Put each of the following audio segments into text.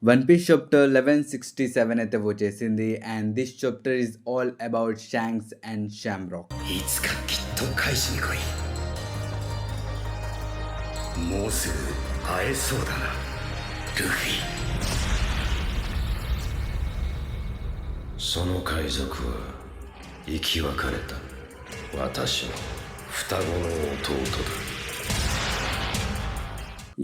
One piece chapter 1167 అయితే వచ్చేసింది and this chapter is all about Shanks and Shamrock. いつかきっと返しに来い。もうすぐ会えそうだな、ルフィ。その海賊は生き別れた私の双子の弟だ。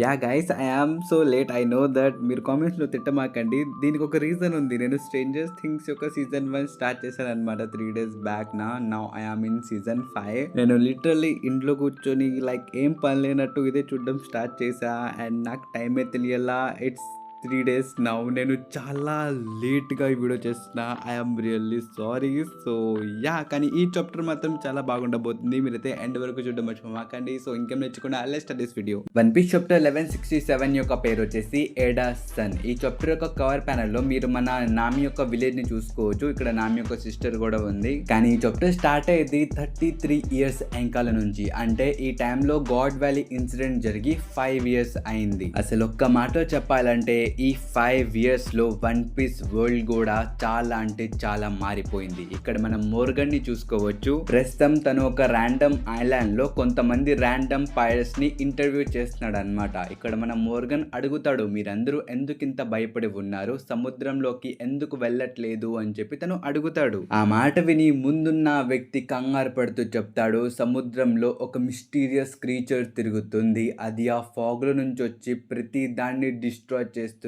yeah guys, I am so late. I know that మీరు కామెంట్స్లో తిట్టమాకండి. దీనికి ఒక రీజన్ ఉంది. నేను స్ట్రేంజర్స్ థింగ్స్ యొక్క సీజన్ 1 స్టార్ట్ చేశాను అనమాట 3 days back. Now I am in season 5. నేను లిటరల్లీ ఇంట్లో కూర్చొని లైక్ ఏం పని లేనట్టు ఇదే చూడడం స్టార్ట్ చేశా అండ్ నాకు టైమే తెలియలా. It's 3 days now. నేను చాలా లేట్గా ఈ వీడియో చేస్తున్నా. I'm really sorry. So yeah, కానీ ఈ చాప్టర్ మాత్రం చాలా బాగుండబోతుంది. మీరైతే ఎండ్ వరకు చూడడం మర్చిపోమాకండి. సో ఇంకేం నేర్చుకున్నా let's start this video. One piece chapter 1167 యొక్క పేరు వచ్చేసి ఎడా సన్. ఈ చాప్టర్ యొక్క కవర్ ప్యానల్ లో మీరు మన నామి యొక్క విలేజ్ ని చూసుకోవచ్చు. ఇక్కడ నామి యొక్క సిస్టర్ కూడా ఉంది. కానీ ఈ చాప్టర్ స్టార్ట్ అయ్యేది 33 years వెనకాల నుంచి. అంటే ఈ టైంలో గాడ్ వ్యాలీ ఇన్సిడెంట్ జరిగి 5 years అయింది. అసలు ఒక్క మాట చెప్పాలంటే ఈ 5 years లో వన్ పీస్ వరల్డ్ కూడా చాలా అంటే చాలా మారిపోయింది. ఇక్కడ మనం మోర్గన్ ని చూసుకోవచ్చు. ప్రస్తుతం తను ఒక ర్యాండమ్ ఐలాండ్ లో కొంతమంది ర్యాండమ్ పైరట్స్ ని ఇంటర్వ్యూ చేస్తున్నాడు అనమాట. ఇక్కడ మన మోర్గన్ అడుగుతాడు, మీరందరూ ఎందుకు ఇంత భయపడి ఉన్నారు, సముద్రంలోకి ఎందుకు వెళ్ళట్లేదు అని చెప్పి తను అడుగుతాడు. ఆ మాట విని ముందున్న వ్యక్తి కంగారు పడుతూ చెప్తాడు, సముద్రంలో ఒక మిస్టీరియస్ క్రీచర్ తిరుగుతుంది. అది ఆ ఫాగ్ లో నుంచి వచ్చి ప్రతి దాన్ని డిస్ట్రాయ్ చేస్తుంది.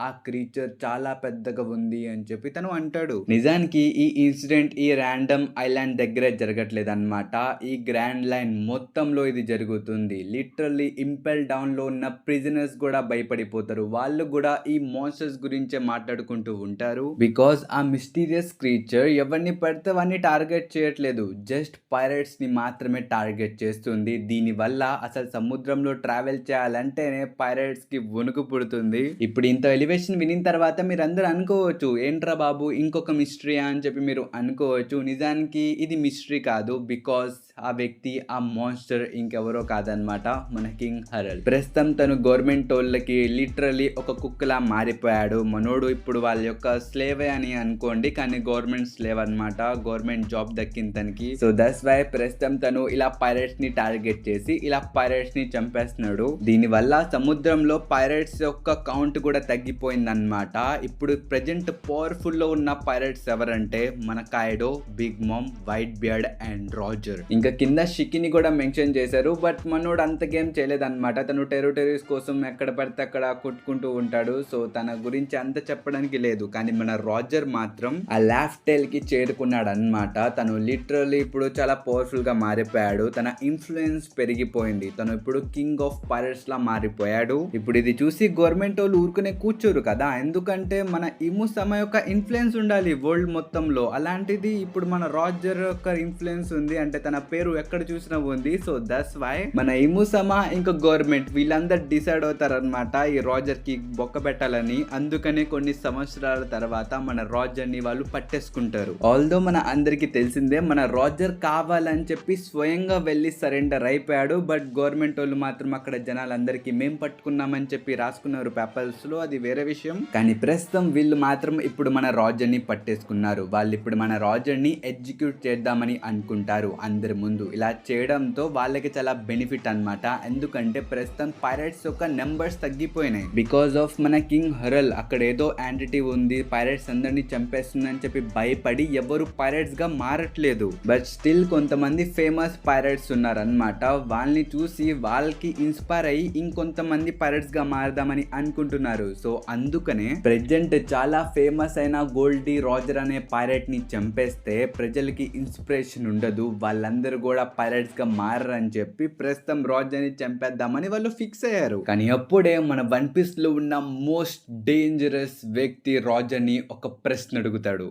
ఆ క్రీచర్ చాలా పెద్దగా ఉంది అని చెప్పి తను అంటాడు. నిజానికి ఈ ఇన్సిడెంట్ ఈ ర్యాండమ్ ఐలాండ్ దగ్గరే జరగట్లేదు అనమాట. ఈ గ్రాండ్ లైన్ మొత్తంలో ఇది జరుగుతుంది. లిటరల్లీ ఇంపెల్ డౌన్ లో ఉన్న ప్రిజనర్స్ కూడా భయపడిపోతారు. వాళ్ళు కూడా ఈ మాన్స్టర్స్ గురించే మాట్లాడుకుంటూ ఉంటారు. బికాస్ ఆ మిస్టీరియస్ క్రీచర్ ఎవరిని పడితే వాడిని టార్గెట్ చేయట్లేదు, జస్ట్ పైరట్స్ ని మాత్రమే టార్గెట్ చేస్తుంది. దీని వల్ల అసలు సముద్రంలో ట్రావెల్ చేయాలంటేనే పైరట్స్ కి వణుకు పుడుతుంది. ఇప్పుడు ఇంత ఎలివేషన్ వినిన తర్వాత మీరు అందరూ అనుకోవచ్చు, ఏంట్రా బాబు ఇంకొక మిస్టరీ అని చెప్పి మీరు అనుకోవచ్చు. నిజానికి ఇది మిస్టరీ కాదు. బికాస్ ఆ వ్యక్తి, ఆ మాన్స్టర్ ఇంకెవరో కాదనమాట, మన కింగ్ హరల్. ప్రస్తుతం తను గవర్నమెంట్ వాళ్ళకి లిటరలీ ఒక కుక్కలా మారిపోయాడు. మనోడు ఇప్పుడు వాళ్ళ యొక్క స్లేవే అని అనుకోండి, కానీ గవర్నమెంట్ స్లేవ్ అనమాట. గవర్నమెంట్ జాబ్ దక్కింది తనకి. సో దట్స్ వై ప్రస్తుతం తను ఇలా పైరట్స్ ని టార్గెట్ చేసి ఇలా పైరట్స్ ని చంపేస్తున్నాడు. దీని వల్ల సముద్రంలో పైరట్స్ యొక్క కౌంట్ కూడా తగ్గిపోయిందన్నమాట. ఇప్పుడు ప్రెజెంట్ పవర్ఫుల్ లో ఉన్న పైరట్స్ ఎవరంటే మన Kaido, Big Mom, White Beard and Roger. ఇంకా కింద షికిని కూడా మెన్షన్ చేశారు. బట్ మనోడు అంత గేమ్ చేయలేదన్నమాట. తను టెరిటరీస్ కోసం ఎక్కడ పడితే అక్కడ కొట్టుకుంటూ ఉంటాడు. సో తన గురించి అంత చెప్పడానికి లేదు. కానీ మన రాజర్ మాత్రం ఆ లాఫ్ టైల్ కి చేరుకున్నాడు అనమాట. తను లిటరల్లీ ఇప్పుడు చాలా పవర్ఫుల్ గా మారిపోయాడు. తన ఇన్ఫ్లుయెన్స్ పెరిగిపోయింది. తను ఇప్పుడు కింగ్ ఆఫ్ పైరట్స్ లా మారిపోయాడు. ఇప్పుడు ఇది చూసి గవర్నమెంట్ వాళ్ళు ఊరుకునే కూర్చోరు కదా, ఎందుకంటే మన ఇముసమ యొక్క ఇన్ఫ్లుయెన్స్ ఉండాలి వరల్డ్ మొత్తంలో. అలాంటిది ఇప్పుడు మన రాజర్ యొక్క ఇన్ఫ్లుయెన్స్ ఉంది అంటే తన పేరు ఎక్కడ చూసినా ఉంది. సో దట్స్ వై మన ఇముసమ ఇంకా గవర్నమెంట్ వీళ్ళందరూ డిసైడ్ అవుతారనమాట ఈ రాజర్ కి బొక్క పెట్టాలని. అందుకనే కొన్ని సంవత్సరాల తర్వాత మన రాజర్ ని వాళ్ళు పట్టేసుకుంటారు. ఆల్దో మన అందరికి తెలిసిందే, మన రాజర్ కావాలని చెప్పి స్వయంగా వెళ్ళి సరెండర్ అయిపోయాడు. బట్ గవర్నమెంట్ వాళ్ళు మాత్రం అక్కడ జనాలందరికీ మేము పట్టుకున్నామని చెప్పి రాసుకున్నారు పేపర్స్ లో, అది వేరే విషయం. కానీ ప్రస్తుతం వీళ్ళు మాత్రం ఇప్పుడు మన రాజర్ ని పట్టేసుకున్నారు. వాళ్ళు ఇప్పుడు మన రాజర్ ని ఎగ్జిక్యూట్ చేద్దామని అనుకుంటారు అందరి ముందు. ఇలా చేయడంతో వాళ్ళకి చాలా బెనిఫిట్ అన్నమాట. ఎందుకంటే ప్రస్తుతం పైరట్స్ యొక్క నెంబర్స్ తగ్గిపోయినాయి. బికాస్ ఆఫ్ మన కింగ్ హరల్ అక్కడ ఏదో యాంటిటీ ఉంది, పైరట్స్ అందరినీ చంపేస్తుందని చెప్పి భయపడి ఎవరు పైరట్స్ గా మారట్లేదు. బట్ స్టిల్ కొంతమంది ఫేమస్ పైరట్స్ ఉన్నారనమాట. వాళ్ళని చూసి వాళ్ళకి ఇన్స్పైర్ అయ్యి ఇంకొంతమంది పైరట్స్ గా మారదామని అనుకుంటున్నారు. సో అందుకనే ప్రెజెంట్ చాలా ఫేమస్ అయిన గోల్డీ రాజర్ అనే పైరట్ ని చంపేస్తే ప్రజలకి ఇన్స్పిరేషన్ ఉండదు, వాళ్ళందరూ కూడా పైరట్స్ గా మారని చెప్పి ప్రస్తుతం రాజర్ ని చంపేద్దామని వాళ్ళు ఫిక్స్ అయ్యారు. కానీ అప్పుడే మన వన్ పీస్ లో ఉన్న మోస్ట్ డేంజరస్ వ్యక్తి రాజర్ ని ఒక ప్రశ్న అడుగుతాడు.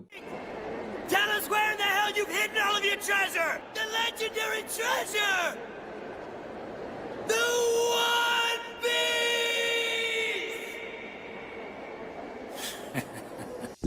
Tell us where in the hell you've hidden all of your treasure! The legendary treasure! The One Piece!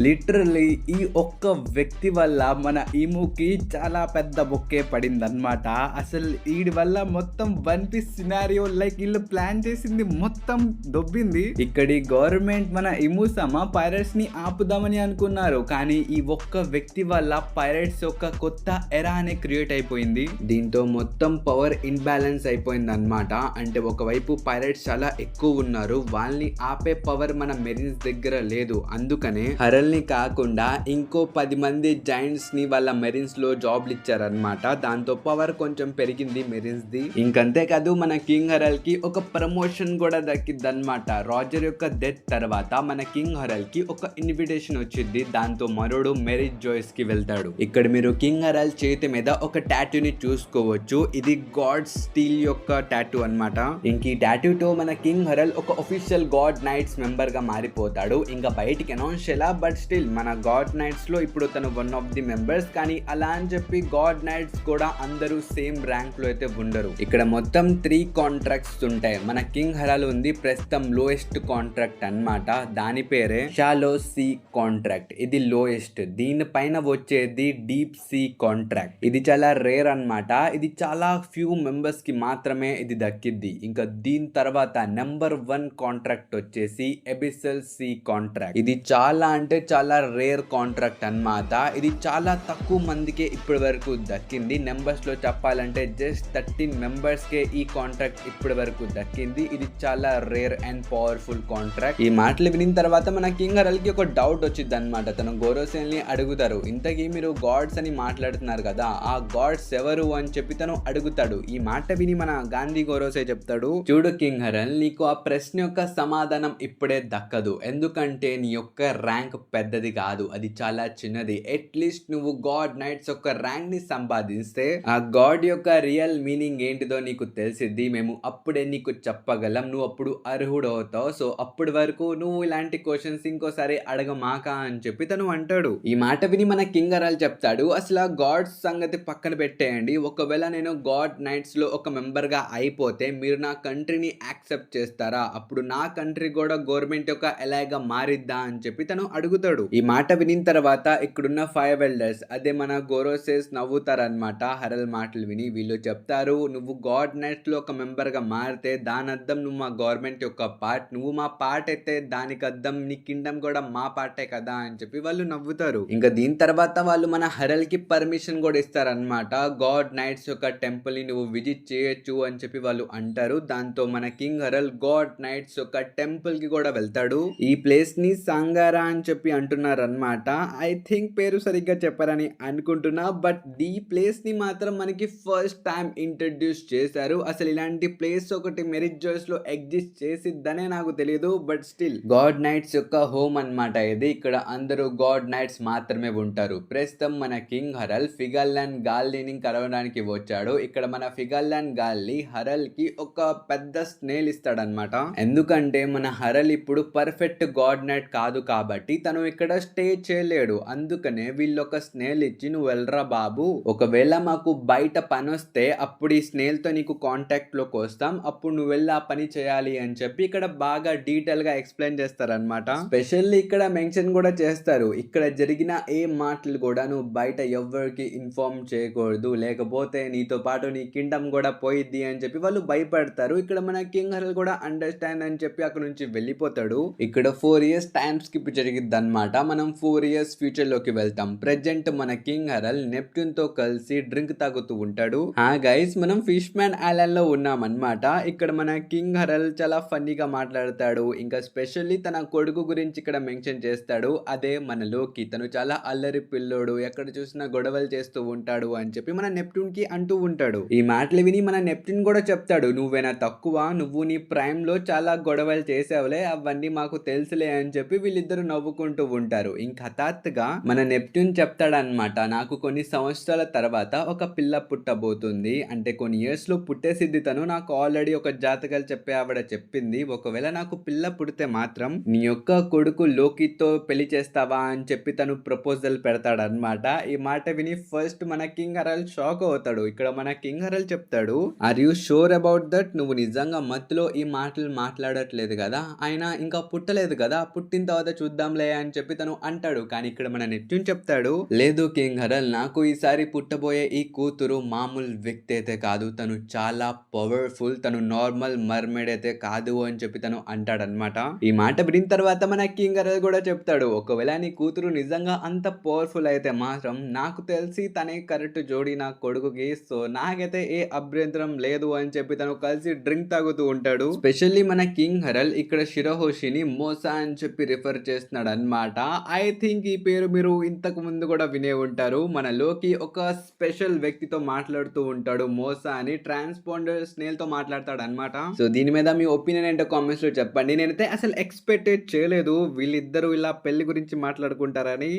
Literally ఈ ఒక్క వ్యక్తి వల్ల మన ఈముకి చాలా పెద్ద బొక్కే పడిందన్నమాట. అసలు వీడి వల్ల మొత్తం వన్ పీస్ సినారియో లైక్ వీళ్ళు ప్లాన్ చేసింది మొత్తం దొబ్బింది. ఇక్కడి గవర్నమెంట్ మన ఇముసమ పైరట్స్ ని ఆపుదామని అనుకున్నారు, కానీ ఈ ఒక్క వ్యక్తి వల్ల పైరట్స్ యొక్క కొత్త ఎరా అనే క్రియేట్ అయిపోయింది. దీంతో మొత్తం పవర్ ఇన్బ్యాలెన్స్ అయిపోయింది అనమాట. అంటే ఒకవైపు పైరట్స్ చాలా ఎక్కువ ఉన్నారు, వాళ్ళని ఆపే పవర్ మన మెరిన్స్ దగ్గర లేదు. అందుకనే హరల్ ని కాకుండా ఇంకో 10 మంది జాయింట్స్ ని వాళ్ళ మెరిన్స్ లో జాబ్లు ఇచ్చారనమాట. దాంతో పవర్ కొంచెం పెరిగింది మెరిన్స్ ది. ఇంకంతే కాదు, మన కింగ్ హరల్ కి ఒక ప్రమోషన్ కూడా దక్కింది అనమాట. రాజర్ యొక్క డెత్ తర్వాత మన కింగ్ హరల్ కి ఒక ఇన్విటేషన్ వచ్చింది. దాంతో మరోడు మెరిట్ జోయిస్ కి వెళ్తాడు. ఇక్కడ మీరు కింగ్ హరల్ చేతి మీద ఒక టాటూని చూసుకోవచ్చు. ఇది గాడ్ స్టీల్ యొక్క టాటూ అన్నమాట. ఇంక ఈ టాటూతో మన కింగ్ హరల్ ఒక ఒఫిషియల్ గాడ్ నైట్స్ మెంబర్ గా మారిపోతాడు. ఇంకా బయటికి అనౌన్స్ చేయాల, బట్ స్టిల్ మన గాడ్ నైట్స్ లో ఇప్పుడు తను వన్ ఆఫ్ ది మెంబర్స్. కానీ అలా అని చెప్పి గాడ్ నైట్స్ కూడా అందరూ సేమ్ ర్యాంక్ లో అయితే ఉండరు. ఇక్కడ మొత్తం 3 కాంట్రాక్ట్స్ ఉంటాయి. మన కింగ్ హరల్ ఉంది ప్రస్తుతం లోయెస్ట్ కాంట్రాక్ట్ అన్నమాట. దాని పేరే షాలో సీ కాంట్రాక్ట్. ఇది లోయెస్ట్. దీనిపైన వచ్చేది డీప్ సీ కాంట్రాక్ట్. ఇది చాలా రేర్ అన్నమాట. ఇది చాలా ఫ్యూ మెంబర్స్ కి మాత్రమే ఇది దక్కిద్ది. ఇంకా దీని తర్వాత నెంబర్ 1 కాంట్రాక్ట్ వచ్చేసి ఎబిసల్ సీ కాంట్రాక్ట్. ఇది చాలా అంటే చాలా రేర్ కాంట్రాక్ట్ అన్నమాట. ఇది చాలా తక్కువ మందికే ఇప్పటి వరకు దక్కింది. నెంబర్స్ లో చెప్పాలంటే జస్ట్ 13 మెంబర్స్ కే ఈ కాంట్రాక్ట్ ఇప్పటి వరకు దక్కింది. ఇది చాలా రేర్ అండ్ పవర్ఫుల్ కాంట్రాక్ట్. ఈ మాటలు వినిన తర్వాత మన కింగ్ హరల్ కి ఒక డౌట్ వచ్చింది అనమాట. తను గోరోసేన్ ని అడుగుతారు, ఇంతకీ మీరు గాడ్స్ అని మాట్లాడుతున్నారు కదా, ఆ గాడ్స్ ఎవరు అని చెప్పి తను అడుగుతాడు. ఈ మాట విని మన గాంధీ గోరోసే చెప్తాడు, చూడు కింగ్ హరల్, నీకు ఆ ప్రశ్న యొక్క సమాధానం ఇప్పుడే దక్కదు. ఎందుకంటే నీ యొక్క ర్యాంక్ పెద్దది కాదు, అది చాలా చిన్నది. అట్లీస్ట్ నువ్వు గాడ్ నైట్స్ యొక్క ర్యాంక్ ని సంపాదిస్తే ఆ గాడ్ యొక్క రియల్ మీనింగ్ ఏంటిదో నీకు తెలిసిద్ది. మేము అప్పుడే నీకు చెప్పగలం, నువ్వు అప్పుడు అర్హుడు అవుతావు. సో అప్పటి వరకు నువ్వు ఇలాంటి క్వశ్చన్స్ ఇంకోసారి అడగమాక అని చెప్పి తను అంటాడు. ఈ మాట విని మన కింగ్ హరల్ చెప్తాడు, అసలు ఆ గాడ్స్ సంగతి పక్కన పెట్టేయండి. ఒకవేళ నేను గాడ్ నైట్స్ లో ఒక మెంబర్ గా అయిపోతే మీరు నా కంట్రీని యాక్సెప్ట్ చేస్తారా? అప్పుడు నా కంట్రీ కూడా గవర్నమెంట్ యొక్క ఎలాగా మారిద్దా అని చెప్పి తను అడుగుతాడు. ఈ మాట వినిన తర్వాత ఇక్కడున్న 5 ఎల్డర్స్ అదే మన గోరోసేస్ నవ్వుతారనమాట హరల్ మాటలు విని. వీళ్ళు చెప్తారు, నువ్వు గాడ్ నైట్స్ లో ఒక మెంబర్ గా మారితే దాని అర్థం నువ్వు మా గవర్నమెంట్ యొక్క పార్ట్, నువ్వు మా పార్ట్ అయితే దానికి అర్థం నీ కింగ్డమ్ కూడా మా పార్టే కదా అని చెప్పి వాళ్ళు నవ్వుతారు. ఇంకా దీని తర్వాత వాళ్ళు మన హరల్ కి పర్మిషన్ కూడా ఇస్తారనమాట. గాడ్ నైట్స్ యొక్క టెంపుల్ ని నువ్వు విజిట్ చేయొచ్చు అని చెప్పి వాళ్ళు అంటారు. దాంతో మన కింగ్ హరల్ గాడ్ నైట్స్ యొక్క టెంపుల్ కి కూడా వెళ్తాడు. ఈ ప్లేస్ ని సంగారా అని చెప్పి అంటున్నారు అనమాట. ఐ థింక్ పేరు సరిగ్గా చెప్పారని అనుకుంటున్నా, బట్ ఈ ప్లేస్ ని మాత్రం మనకి ఫస్ట్ టైం ఇంట్రడ్యూస్ చేశారు. అసలు ఇలాంటి ప్లేస్ ఒకటి మెరిట్ జోయిస్ లో ఎగ్జిస్ట్ చేసిద్దనే నాకు తెలియదు, బట్ స్టిల్ గాడ్ నైట్స్ యొక్క హోమ్ అన్నమాట ఇది. ఇక్కడ అందరూ గాడ్ నైట్స్ మాత్రమే ఉంటారు. ప్రస్తుతం మన కింగ్ హరల్ ఫిగల్లాండ్ గాల్లీని కలవడానికి వచ్చాడు. ఇక్కడ మన ఫిగల్లాండ్ గాల్లీ హరల్ కి ఒక పెద్ద స్నేల్ ఇస్తాడనమాట. ఎందుకంటే మన హరల్ ఇప్పుడు పర్ఫెక్ట్ గాడ్ నైట్ కాదు కాబట్టి తను ఇక్కడ స్టే చేయలేడు. అందుకనే వీళ్ళు ఒక స్నేల్ ఇచ్చి, నువ్వు వెళ్ళరా బాబు, ఒకవేళ మాకు బయట పని వస్తే అప్పుడు ఈ స్నేల్ తో నీకు కాంటాక్ట్ లోకి వస్తాం, అప్పుడు నువ్వు వెళ్ళి ఆ పని చేయాలి అని చెప్పి ఇక్కడ బాగా డీటెయిల్ గా ఎక్స్ప్లెయిన్ చేస్తారనమాట. స్పెషల్లీ ఇక్కడ మెన్షన్ కూడా చేస్తారు, ఇక్కడ జరిగిన ఏ మాటలు కూడా నువ్వు బయట ఎవరికి ఇన్ఫార్మ్ చేయకూడదు, లేకపోతే నీతో పాటు నీ కింగ్డమ్ కూడా పోయిద్ది అని చెప్పి వాళ్ళు భయపడతారు. ఇక్కడ మన కింగ్ హరల్ కూడా అండర్స్టాండ్ అని చెప్పి అక్కడ నుంచి వెళ్ళిపోతాడు. ఇక్కడ 4 ఇయర్స్ టైం స్కిప్ జరిగిద్ది అనమాట. మనం 4 ఇయర్స్ ఫ్యూచర్ లోకి వెళ్తాం. ప్రెజెంట్ మన కింగ్ హరల్ నెప్ట్యూన్ తో కలిసి డ్రింక్ తాగుతూ ఉంటాడు. గైస్, మనం ఫిష్ మ్యాన్ ఐలాండ్ లో ఉన్నాం అనమాట. ఇక్కడ మన కింగ్ హరల్ చాలా ఫన్నీగా మాట్లాడతాడు. ఇంకా స్పెషల్లీ తన కొడుకు గురించి ఇక్కడ మెన్షన్ చేస్తాడు. అదే మన లోకి. తను చాలా అల్లరి పిల్లోడు, ఎక్కడ చూసినా గొడవలు చేస్తూ ఉంటాడు అని చెప్పి మన నెప్ట్యూన్ కి అంటూ ఉంటాడు. ఈ మాటలు విని మన నెప్ట్యూన్ కూడా చెప్తాడు, నువ్వేనా తక్కువ, నువ్వు నీ ప్రైమ్ లో చాలా గొడవలు చేసావులే, అవన్నీ మాకు తెలుసులే అని చెప్పి వీళ్ళిద్దరు నవ్వుకుంటూ ఉంటారు. ఇంకా హఠాత్తుగా మన నెప్ట్యూన్ చెప్తాడనమాట, నాకు కొన్ని సంవత్సరాల తర్వాత ఒక పిల్ల పుట్టబోతుంది, అంటే కొన్ని ఇయర్స్ లో పుట్టేసిద్ది తను, నాకు ఆల్రెడీ ఒక జాతకాలు చెప్పే ఆవిడ చెప్పింది, ఒకవేళ నాకు పిల్ల పుడితే మాత్రం నీ యొక్క కొడుకు లోకితో పెళ్లి చేస్తావా అని చెప్పి తను ప్రపోజల్ పెడతాడనమాట. ఈ మాట విని ఫస్ట్ మన కింగ్ హరల్ షాక్ అవుతాడు. ఇక్కడ మన కింగ్ హరల్ చెప్తాడు, are you sure about that, నువ్వు నిజంగా మత్తులో ఈ మాటలు మాట్లాడట్లేదు కదా, ఆయన ఇంకా పుట్టలేదు కదా, పుట్టిన తర్వాత చూద్దాంలే అని అని చెప్పి తను అంటాడు. కానీ ఇక్కడ మన నెప్ట్యూన్ చెప్తాడు, లేదు కింగ్ హరల్, నాకు ఈసారి పుట్టబోయే ఈ కూతురు మామూలు వ్యక్తి అయితే కాదు, తను చాలా పవర్ఫుల్, తను నార్మల్ మర్మెడ్ అయితే కాదు అని చెప్పి తను అంటాడనమాట. ఈ మాట విన్న తర్వాత మన కింగ్ హరల్ కూడా చెప్తాడు, ఒకవేళ నీ కూతురు నిజంగా అంత పవర్ఫుల్ అయితే మాత్రం నాకు తెలిసి తనే కరెక్ట్ జోడి నా కొడుకుకి, సో నాకైతే ఏ అభ్యంతరం లేదు అని చెప్పి తను కలిసి డ్రింక్ తాగుతూ ఉంటాడు. స్పెషల్లీ మన కింగ్ హరల్ ఇక్కడ షిరహోషిని మోసా అని చెప్పి రిఫర్ చేస్తున్నాడు అనమాట. ఐ థింక్ ఈ పేరు మీరు ఇంతకు ముందు కూడా వినే ఉంటారు. మన లోకి ఒక స్పెషల్ వ్యక్తితో మాట్లాడుతూ ఉంటాడు, మోసా అని, ట్రాన్స్పాండర్ స్నేల్ తో మాట్లాడతాడు అనమాట. సో దీని మీద మీ ఒపీనియన్ ఏంటో కామెంట్స్ లో చెప్పండి. నేనైతే అసలు ఎక్స్పెక్టెడ్ చేయలేదు వీళ్ళిద్దరూ ఇలా పెళ్లి గురించి మాట్లాడుకుంటారని.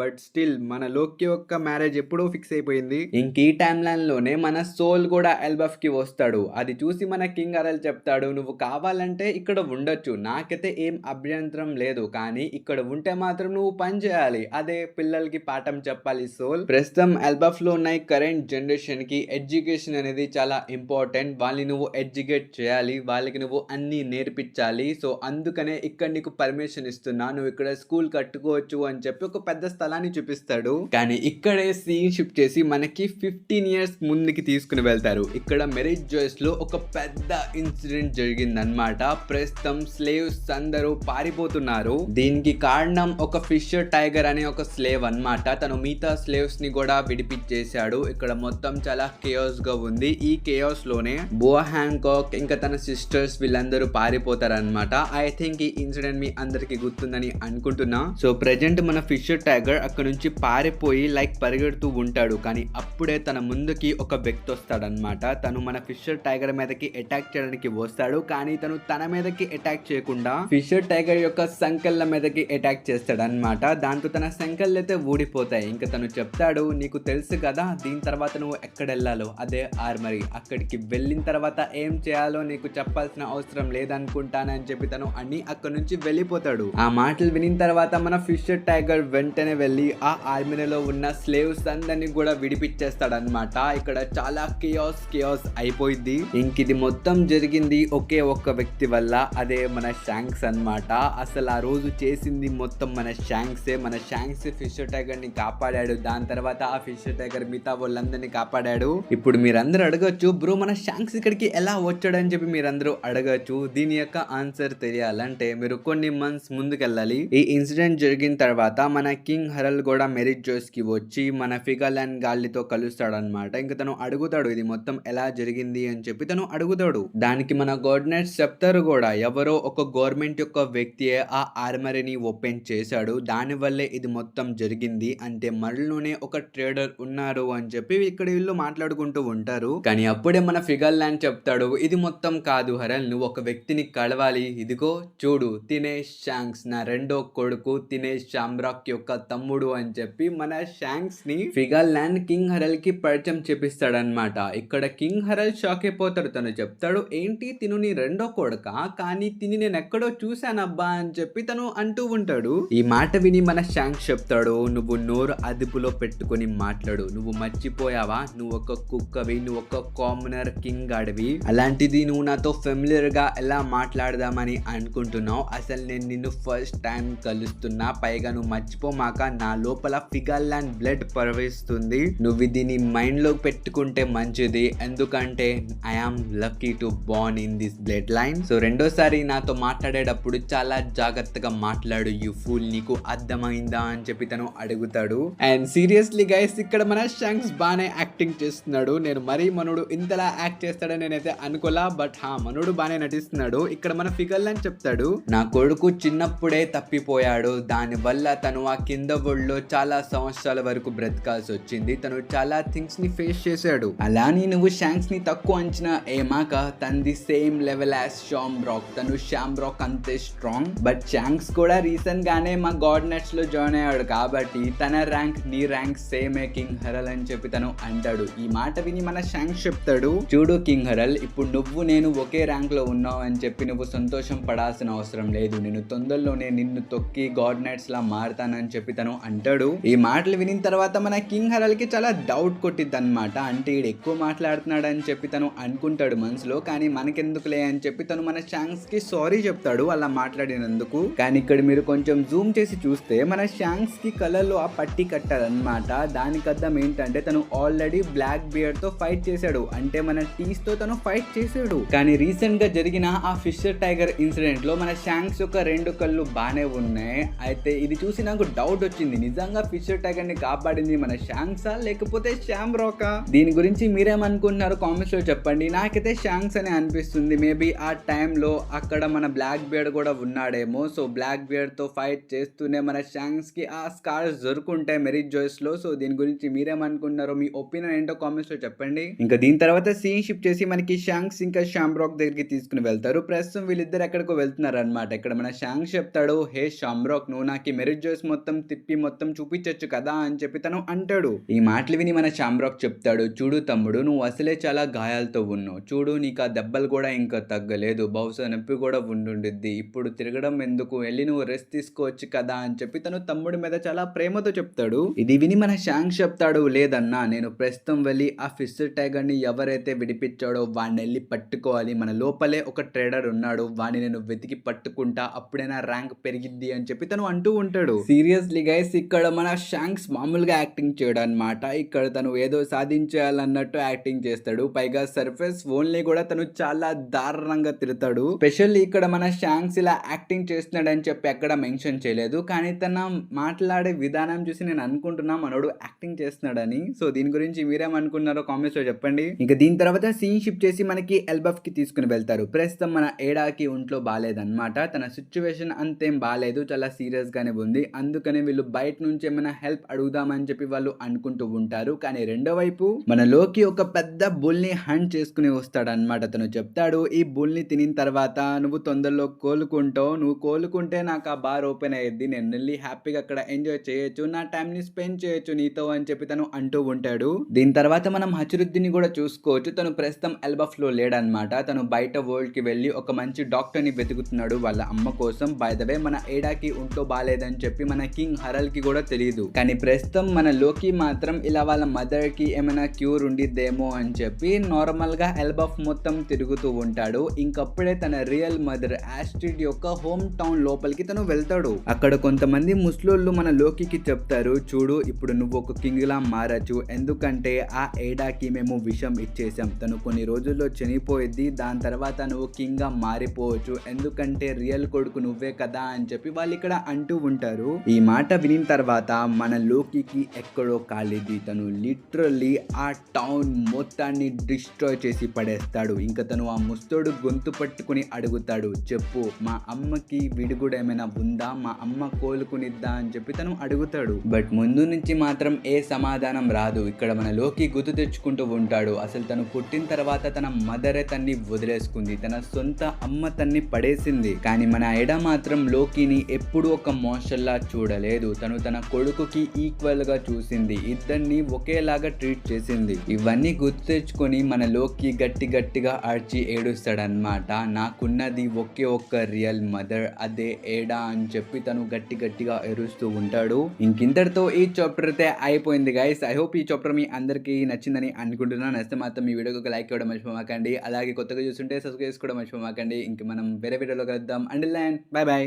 బట్ స్టిల్ మన లోకి యొక్క మ్యారేజ్ ఎప్పుడో ఫిక్స్ అయిపోయింది. ఇంక ఈ టైమ్ లైన్ లోనే మన సోల్ కూడా ఎల్బఫ్ కి వస్తాడు. అది చూసి మన కింగ్ హరల్ చెప్తాడు, నువ్వు కావాలంటే ఇక్కడ ఉండొచ్చు, నాకైతే ఏం అభ్యంతరం లేదు, కానీ ఇక్కడ ఉంటే మాత్రం నువ్వు పని చేయాలి, అదే పిల్లలకి పాఠం చెప్పాలి. సోల్, ప్రస్తుతం ఎల్బఫ్ లో ఉన్న కరెంట్ జనరేషన్ కి ఎడ్యుకేషన్ అనేది చాలా ఇంపార్టెంట్. వాళ్ళని నువ్వు ఎడ్యుకేట్ చేయాలి, వాళ్ళకి నువ్వు అన్ని నేర్పించాలి. సో అందుకనే ఇక్కడ నీకు పర్మిషన్ ఇస్తున్నా, నువ్వు ఇక్కడ స్కూల్ కట్టుకోవచ్చు అని చెప్పి ఒక పెద్ద స్థలాన్ని చూపిస్తాడు. కానీ ఇక్కడే సీన్ షిఫ్ట్ చేసి మనకి 15 years ముందుకి తీసుకుని వెళ్తారు. ఇక్కడ మెరిట్ జోయిస్ లో ఒక పెద్ద ఇన్సిడెంట్ జరిగిందనమాట. ప్రస్తుతం స్లేవ్స్ అందరూ పారిపోతున్నారు. దీనికి కారణం ఒక ఫిషర్ టైగర్ అనే ఒక స్లేవ్ అన్నమాట. తను మిగతా స్లేవ్స్ ని కూడా విడిపించేశాడు. ఇక్కడ మొత్తం చాలా కేయాస్ గా ఉంది. ఈ కేయాస్ లోనే బోా హ్యాంకాక్ ఇంకా తన సిస్టర్స్ వీళ్ళందరూ పారిపోతారనమాట. ఐ థింక్ ఈ ఇన్సిడెంట్ మీ అందరికి గుర్తుందని అనుకుంటున్నా. సో ప్రెజెంట్ మన ఫిషర్ టైగర్ అక్కడ నుంచి పారిపోయి పరిగెడుతూ ఉంటాడు. కానీ అప్పుడే తన ముందుకి ఒక వ్యక్తి వస్తాడనమాట. తను మన ఫిషర్ టైగర్ మీదకి అటాక్ చేయడానికి వస్తాడు. కానీ తను తన మీదకి అటాక్ చేయకుండా ఫిషర్ టైగర్ యొక్క సంకెళ్ళ మీదకి అటాక్ చేస్తాడనమాట. దాంతో తన సంకెళ్ళు అయితే ఊడిపోతాయి. ఇంకా తను చెప్తాడు, నీకు తెలుసు కదా దీని తర్వాత నువ్వు ఎక్కడ వెళ్ళాలో, అదే ఆర్మరీ, అక్కడికి వెళ్ళిన తర్వాత ఏం చేయాలో నీకు చెప్పాల్సిన అవసరం లేదనుకుంటానని చెప్పి తను అన్ని అక్కడ నుంచి వెళ్ళిపోతాడు. ఆ మాటలు వినిన తర్వాత మన ఫిషర్ టైగర్ వెంటనే వెళ్ళి ఆ ఆర్మీలో ఉన్న స్లేవ్స్ అందరినీ కూడా విడిపించేస్తాడనమాట. ఇక్కడ చాలా కేయాస్ అయిపోయింది. ఇంక ఇది మొత్తం జరిగింది ఒకే ఒక్క వ్యక్తి వల్ల, అదే మన షాంక్స్ అన్నమాట. అసలు ఆ రోజు చేసింది మొత్తం మన షాంక్సే. మన షాంక్స్ ఫిషర్ టైగర్ ని కాపాడాడు. దాని తర్వాత ఆ ఫిషర్ టైగర్ మిగతా వాళ్ళందరినీ కాపాడాడు. ఇప్పుడు మీరందరూ అడగచ్చు, బ్రో మన షాంక్స్ ఇక్కడికి ఎలా వచ్చాడని చెప్పి మీరందరూ అడగచ్చు. దీని యొక్క ఆన్సర్ తెలియాలంటే మీరు కొన్ని మంత్స్ ముందుకెళ్ళాలి. ఈ ఇన్సిడెంట్ జరిగిన తర్వాత మన కింగ్ హరల్ కూడా మెరిట్ జోయిస్ కి వచ్చి మన ఫిగర్లాండ్ గాలితో కలుస్తాడు అనమాట. ఇంకా తను అడుగుతాడు ఇది మొత్తం ఎలా జరిగింది అని చెప్పి తను అడుగుతాడు. దానికి మన గవర్నర్స్ చెప్తారు కూడా, ఎవరో ఒక గవర్నమెంట్ యొక్క వ్యక్తియే ఆ ఆర్మరీని ఓపెన్ చేశాడు, దాని వల్లే ఇది మొత్తం జరిగింది, అంటే మనలోనే ఒక ట్రేడర్ ఉన్నారు అని చెప్పి ఇక్కడ వీళ్ళు మాట్లాడుకుంటూ ఉంటారు. కానీ అప్పుడే మన ఫిగర్లాండ్ చెప్తాడు, ఇది మొత్తం కాదు హరల్, నువ్వు ఒక వ్యక్తిని కలవాలి, ఇదిగో చూడు తినేష్ షాంక్స్, నా రెండో కొడుకు తినేష్ షాంబ్రాక్ యొక్క తమ్ముడు అని చెప్పి మన షాంక్స్ ని ఫిగర్లాండ్ కింగ్ హరల్ కి పరిచయం చేపిస్తాడనమాట. ఇక్కడ కింగ్ హరల్ షాక్ అయిపోతాడు. తను చెప్తాడు, ఏంటి తిను నీ రెండో కొడుక, కానీ తిని నేను ఎక్కడో చూశానబ్బా అని చెప్పి తను అంటూ ఉంటాడు. ఈ మాట విని మన షాంక్స్ చెప్తాడు, నువ్వు నోరు అదుపులో పెట్టుకొని మాట్లాడు, నువ్వు మర్చిపోయావా, నువ్వు ఒక కుక్కవి, నువ్వు ఒక కామనర్ కింగ్ అడవి, అలాంటిది నువ్వు నాతో ఫెమిలియర్ గా ఎలా మాట్లాడదామని అనుకుంటున్నావు, అసలు నేను నిన్ను ఫస్ట్ టైం కలుస్తున్నా, పైగా నువ్వు మర్చిపోమాక నా లోపల ఫిగర్లాండ్ బ్లడ్ ప్రవహిస్తుంది, నువ్వు దీన్ని మైండ్ లో పెట్టుకుంటే మంచిది, ఎందుకంటే I am lucky to Born in this blood line. So రెండోసారి నాతో మాట్లాడేటప్పుడు చాలా జాగ్రత్తగా మాట్లాడు యు ఫూల్, నీకు అర్థమైందా అని చెప్పి తను అడుగుతాడు. అండ్ సీరియస్లీ గైస్ ఇక్కడ మన షాంక్స్ బాగానే యాక్టింగ్ చేస్తున్నాడు. నేను మరీ మనోడు ఇంతలా యాక్ట్ చేస్తాడని నేనైతే అనుకోలా, బట్ మనోడు బాగానే నటిస్తున్నాడు. ఇక్కడ మన ఫిగర్లాండ్ చెప్తాడు, నా కొడుకు చిన్నప్పుడే తప్పిపోయాడు, దాని వల్ల తను ఆ కింద ఒళ్ళో చాలా సంవత్సరాల వరకు బ్రతకాల్సి వచ్చింది, తను చాలా థింగ్స్ ని ఫేస్ చేశాడు, అలాని నువ్వు షాంక్స్ ని తక్కువ అంచనా ఏమాక, తనది సేమ్ లెవెల్ యాజ్ షాంబ్రాక్, తను షాంబ్రాక్ అంతే స్ట్రాంగ్, బట్ షాంక్స్ కూడా రీసెంట్ గానే మా గాడ్ నెట్స్ లో జాయిన్ అయ్యాడు కాబట్టి తన ర్యాంక్ నీ ర్యాంక్ సేమే కింగ్ హరల్ అని చెప్పి తను అంటాడు. ఈ మాట విని మన షాంక్స్ చెప్తాడు, చూడు కింగ్ హరల్, ఇప్పుడు నువ్వు నేను ఒకే ర్యాంక్ లో ఉన్నావు అని చెప్పి నువ్వు సంతోషం పడాల్సిన అవసరం లేదు, నేను తొందరలోనే నిన్ను తొక్కి గాడ్ నైట్స్ లా మారుతానని చెప్పి తను అంటాడు. ఈ మాటలు వినిన తర్వాత మన కింగ్ హరల్ కి చాలా డౌట్ కొట్టిద్ది అనమాట. అంటే ఈడు ఎక్కువ మాట్లాడుతున్నాడు అని చెప్పి తను అనుకుంటాడు మనసులో, కానీ మనకెందుకులే అని చెప్పి తను మన షాంక్స్ కి సారీ చెప్తాడు అలా మాట్లాడినందుకు. కానీ ఇక్కడ మీరు కొంచెం కొంచెం జూమ్ చేసి చూస్తే మన షాంక్స్ కి కళ్ళల్లో ఆ పట్టి కట్టారనమాట. దానికి అర్థం ఏంటంటే తను ఆల్రెడీ బ్లాక్ బియర్డ్ తో ఫైట్ చేశాడు, అంటే మన టీస్ తో తను ఫైట్ చేశాడు. కానీ రీసెంట్ గా జరిగిన ఆ ఫిషర్ టైగర్ ఇన్సిడెంట్ లో మన షాంక్స్ యొక్క 2 కళ్ళు బానే ఉన్నాయి. అయితే ఇది చూసి నాకు డౌట్ వచ్చింది, నిజంగా ఫిషర్ టైగర్ ని కాపాడింది మన షాంక్సా లేకపోతే షామ్రాకా? దీని గురించి మీరేమనుకుంటున్నారు కామెంట్స్ లో చెప్పండి. నాకైతే షాంక్స్ అని అనిపిస్తుంది. మేబీ ఆ టైంలో అక్కడ మన బ్లాక్ బియర్డ్ కూడా ఉన్నాడేమో. సో బ్లాక్ బియర్డ్ తో ఫైట్ చేస్తూనే మన షాంక్స్ కి ఆ స్కార్స్ దొరుకుంటాయి మెరిట్ జాయిస్ లో. సో దీని గురించి మీరేమనుకుంటున్నారో, మీ ఒపీనియన్ ఏంటో కామెంట్స్ లో చెప్పండి. ఇంకా దీని తర్వాత సీన్ షిఫ్ట్ చేసి మనకి షాంక్స్ ఇంకా షామ్రాక్ దగ్గరికి తీసుకుని వెళ్తారు. ప్రస్తుతం వీళ్ళిద్దరు ఎక్కడికో వెళ్తున్నారు అనమాట. ఇక్కడ మన షాంక్స్ చెప్తాడు, హే షామ్రాక్, నువ్వు నాకు మెరిట్ జాయిస్ మొత్తం తిప్పి మొత్తం చూపించొచ్చు కదా అని చెప్పి తను అంటాడు. ఈ మాటలు విని మన షామ్రాక్ చెప్తాడు, చూడు తమ్ముడు, నువ్వు అసలే చాలా గాయాలతో ఉన్నావు. చూడు, నీకు ఆ దెబ్బలు కూడా ఇంకా తగ్గలేదు, బహుశా నొప్పి కూడా ఉండుండిద్ది. ఇప్పుడు తిరగడం ఎందుకు, వెళ్ళి నువ్వు రెస్ట్ తీసుకోవచ్చు కదా అని చెప్పి తను తమ్ముడి మీద చాలా ప్రేమతో చెప్తాడు. ఇది విని మన షాంక్స్ చెప్తాడు, లేదన్నా, నేను ప్రస్తుతం వెళ్ళి ఆ ఫిషర్ టైగర్ ని ఎవరైతే విడిపించాడో వాడిని వెళ్ళి పట్టుకోవాలి. మన లోపలే ఒక ట్రేడర్ ఉన్నాడు, వాడిని నేను వెతికి పట్టుకుంటా, అప్పుడే నా ర్యాంక్ పెరిగిద్ది అని చెప్పి తను అంటూ ఉంటాడు. సీరియస్లీ గైస్, ఇక్కడ మన షాంక్స్ మామూలుగా యాక్టింగ్ చేయడం అనమాట. ఇక్కడ తను ఏదో సాధించాలన్నట్టు యాక్టింగ్ చేస్తాడు. పైగా సర్ఫేస్ ఓన్లీ కూడా తను చాలా దారుణంగా తిడతాడు. స్పెషల్లీ ఇక్కడ మన షాంక్స్ ఇలా యాక్టింగ్ చేస్తున్నాడు అని చెప్పి ఎక్కడ మెన్షన్ చేయలేదు, కానీ తన మాట్లాడే విధానం చూసి నేను అనుకుంటున్నా మనోడు యాక్టింగ్ చేస్తున్నాడని. సో దీని గురించి మీరేమనుకున్నారో కామెంట్స్ లో చెప్పండి. ఇంకా దీని తర్వాత సీన్ షిఫ్ట్ చేసి మనకి ఎల్బఫ్ కి తీసుకుని వెళ్తారు. ప్రస్తుతం మన ఏడాకి ఒంట్లో బాగాలేదన్నమాట. తన సిచ్యువేషన్ అంతేం బాగాలేదు, చాలా సీరియస్ గానే ఉంది. అందుకని వీళ్ళు బయట నుంచి ఏమైనా హెల్ప్ అడుగుదామని చెప్పి వాళ్ళు అనుకుంటూ ఉంటారు. కానీ రెండో వైపు మన లోకి ఒక పెద్ద బుల్ ని హంట్ చేసుకుని వస్తాడనమాట. తను చెప్తాడు, ఈ బుల్ ని తినిన తర్వాత నువ్వు తొందరలో కోలుకుంటావు, నువ్వు కోలుకుంటే నాకు ఆ బార్ ఓపెన్ అయ్యిద్ది, నేను వెళ్ళి హ్యాపీగా అక్కడ ఎంజాయ్ చేయొచ్చు, నా టైం ని స్పెండ్ చేయొచ్చు నీతో అని చెప్పి తను అంటూ ఉంటాడు. దీని తర్వాత మనం హచరుద్దీన్ కూడా చూసుకోవచ్చు. తను ప్రస్తుతం ఎల్బఫ్ లో లేడనమాట. తను బయట వరల్డ్ కి వెళ్ళి ఒక మంచి డాక్టర్ ని వెతుకుతున్నాడు వాళ్ళ అమ్మ కోసం. బై ద వే మన ఏడాకి ఒంట్లో బాగాలేదని చెప్పి మన కింగ్ హరల్ కి కూడా తెలియదు. కానీ ప్రస్తుతం మన లోకి మాత్రం ఇలా వాళ్ళ మదర్ కి ఏమైనా క్యూర్ ఉండిద్దేమో అని చెప్పి నార్మల్ గా ఎల్బఫ్ మొత్తం తిరుగుతూ ఉంటాడు. ఇంకప్పుడే తన రియల్ మదర్ ఆస్ట్రిడ్ యొక్క హోమ్ టౌన్ లోపలికి తను వెళ్తాడు. అక్కడ కొంతమంది ముస్లోళ్ళు మన లోకికి చెప్తారు, చూడు, ఇప్పుడు నువ్వు ఒక కింగ్ లా మారచ్చు, ఎందుకంటే ఆ ఏడాకి మేము విషం ఇచ్చేసాం, తను కొన్ని రోజుల్లో చనిపోయిద్ది, దాని తర్వాత నువ్వు కింగ్ గా మారిపోవచ్చు, ఎందుకంటే రియల్ కొడుకు నువ్వే కదా అని చెప్పి వాళ్ళు ఇక్కడ అంటూ ఉంటారు. ఈ మాట వినిన తర్వాత మన లోకికి ఎక్కడో కాలిది. తను లిటరల్లీ ఆ టౌన్ మొత్తాన్ని డిస్ట్రాయ్ చేసి పడేస్తాడు. ఇంకా తను ఆ ముస్తోడు గొంతు పట్టుకుని అడుగుతాడు, చెప్పు, మా అమ్మకి విడుగుడు ఏమైనా ఉందా, మా అమ్మ కోలుకునిద్దా అని చెప్పి తను అడుగుతాడు. బట్ ముందు నుంచి మాత్రం ఏ సమాధానం రాదు. ఇక్కడ మన లోకి గుర్తు తెచ్చుకుంటూ ఉంటాడు, అసలు తను పుట్టిన తర్వాత తన మదరే తన్ని వదిలేసుకుంది, తన సొంత అమ్మ తన్ని పడేసింది. కానీ మన ఎడ మాత్రం లోకిని ఎప్పుడూ ఒక మోషల్లా చూడలేదు. తను తన కొడుకుకి ఈక్వల్ గా చూసింది, ఇద్దరిని ఒకేలాగా ట్రీట్ చేసింది. ఇవన్నీ గుర్తు తెచ్చుకొని మన లోకి గట్టిగా అర్చి ఏడుస్తాడనమాట. నాకున్నది ఒకే ఒక్క రియల్ మదర్, అదే ఏడా అని చెప్పి తను గట్టిగా ఏడుస్తూ ఉంటాడు. ఇంకింతటితో ఈ చాప్టర్ అయితే అయిపోయింది గైస్. ఐ హోప్ ఈ చాప్టర్ మీ అందరికీ నచ్చిందని అనుకుంటున్నాను. నచ్చితే మాత్రం ఈ వీడియోకి ఒక లైక్ ఇవ్వడం మర్చిపోమాకండి. అలాగే కొత్తగా చూస్తుంటే సబ్స్క్రైబ్ చేసుకోవడం మర్చిపోమాకండి. ఇంక మనం వేరే వీడియోలో కలుద్దాం. And by by.